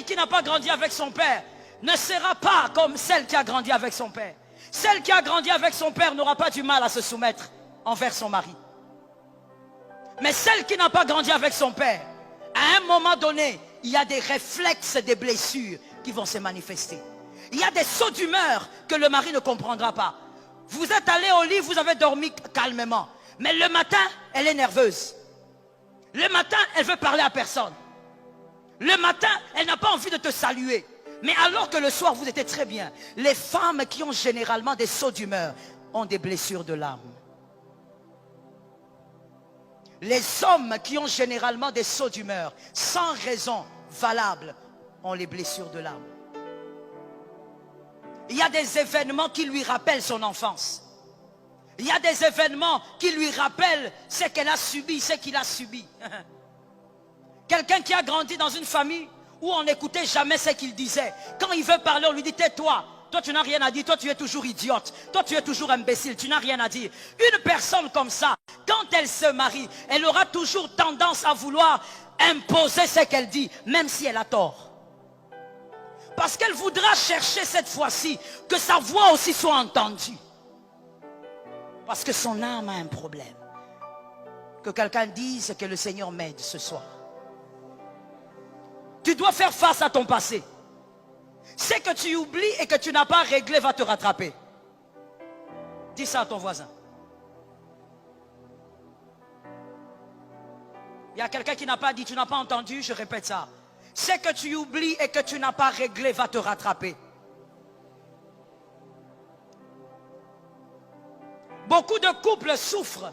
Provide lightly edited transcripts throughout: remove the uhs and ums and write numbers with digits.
qui n'a pas grandi avec son père ne sera pas comme celle qui a grandi avec son père. Celle qui a grandi avec son père n'aura pas du mal à se soumettre envers son mari. Mais celle qui n'a pas grandi avec son père, à un moment donné, il y a des réflexes, des blessures qui vont se manifester. Il y a des sauts d'humeur que le mari ne comprendra pas. Vous êtes allé au lit, vous avez dormi calmement. Mais le matin, elle est nerveuse. Le matin, elle veut parler à personne. Le matin, elle n'a pas envie de te saluer. Mais alors que le soir, vous étiez très bien. Les femmes qui ont généralement des sauts d'humeur ont des blessures de l'âme. Les hommes qui ont généralement des sauts d'humeur, sans raison valable, ont les blessures de l'âme. Il y a des événements qui lui rappellent son enfance. Il y a des événements qui lui rappellent ce qu'elle a subi, ce qu'il a subi. Quelqu'un qui a grandi dans une famille où on n'écoutait jamais ce qu'il disait. Quand il veut parler, on lui dit tais-toi. Toi, tu n'as rien à dire. Toi, tu es toujours idiote. Toi, tu es toujours imbécile. Tu n'as rien à dire. Une personne comme ça, quand elle se marie, elle aura toujours tendance à vouloir imposer ce qu'elle dit, même si elle a tort. Parce qu'elle voudra chercher cette fois-ci que sa voix aussi soit entendue. Parce que son âme a un problème. Que quelqu'un dise que le Seigneur m'aide ce soir. Tu dois faire face à ton passé. Ce que tu oublies et que tu n'as pas réglé va te rattraper. Dis ça à ton voisin. Il y a quelqu'un qui n'a pas dit, tu n'as pas entendu, je répète ça. Ce que tu oublies et que tu n'as pas réglé va te rattraper. Beaucoup de couples souffrent,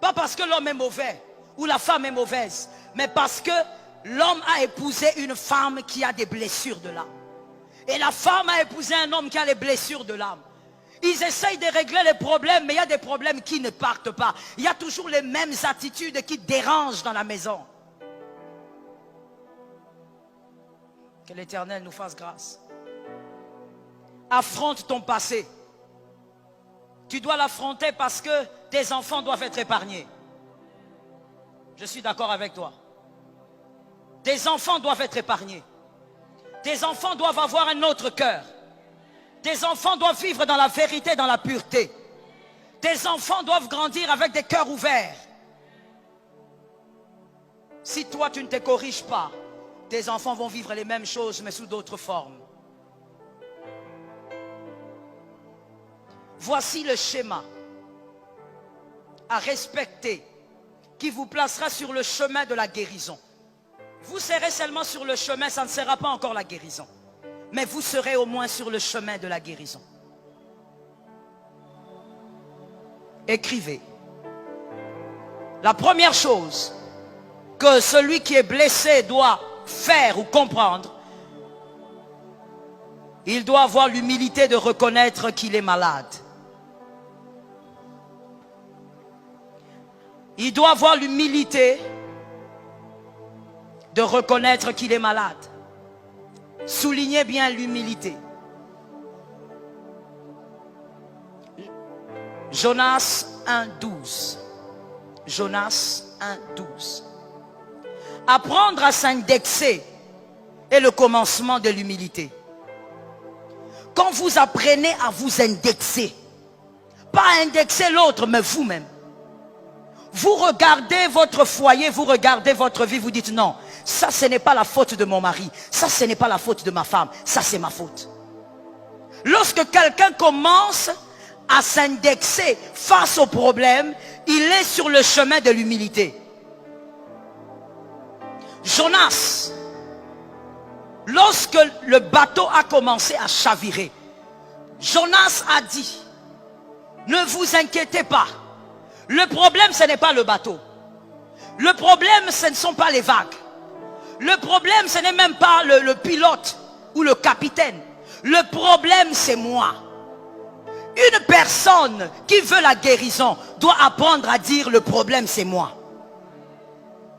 pas parce que l'homme est mauvais ou la femme est mauvaise, mais parce que l'homme a épousé une femme qui a des blessures de l'âme. Et la femme a épousé un homme qui a les blessures de l'âme. Ils essayent de régler les problèmes, mais il y a des problèmes qui ne partent pas. Il y a toujours les mêmes attitudes qui dérangent dans la maison. Que l'Éternel nous fasse grâce. Affronte ton passé. Tu dois l'affronter parce que tes enfants doivent être épargnés. Je suis d'accord avec toi. Tes enfants doivent être épargnés. Tes enfants doivent avoir un autre cœur. Tes enfants doivent vivre dans la vérité, dans la pureté. Tes enfants doivent grandir avec des cœurs ouverts. Si toi tu ne te corriges pas, tes enfants vont vivre les mêmes choses mais sous d'autres formes. Voici le schéma à respecter qui vous placera sur le chemin de la guérison. Vous serez seulement sur le chemin, ça ne sera pas encore la guérison. Mais vous serez au moins sur le chemin de la guérison. Écrivez. La première chose que celui qui est blessé doit faire ou comprendre, il doit avoir l'humilité de reconnaître qu'il est malade. Il doit avoir l'humilité de reconnaître qu'il est malade. Soulignez bien l'humilité. Jonas 1,12. Jonas 1,12. Apprendre à s'indexer est le commencement de l'humilité. Quand vous apprenez à vous indexer, pas indexer l'autre, mais vous-même. Vous regardez votre foyer, vous regardez votre vie, vous dites non, ça ce n'est pas la faute de mon mari, ça ce n'est pas la faute de ma femme, ça c'est ma faute. Lorsque quelqu'un commence à s'indexer face au problème, il est sur le chemin de l'humilité. Jonas, lorsque le bateau a commencé à chavirer, Jonas a dit, ne vous inquiétez pas. Le problème, ce n'est pas le bateau. Le problème, ce ne sont pas les vagues. Le problème, ce n'est même pas le pilote ou le capitaine. Le problème, c'est moi. Une personne qui veut la guérison doit apprendre à dire le problème, c'est moi.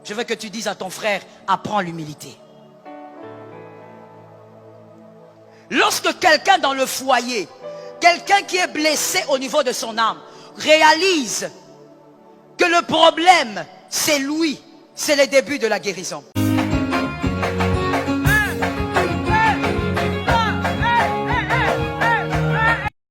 Je veux que tu dises à ton frère, apprends l'humilité. Lorsque quelqu'un dans le foyer, quelqu'un qui est blessé au niveau de son âme, réalise que le problème, c'est lui, c'est le début de la guérison.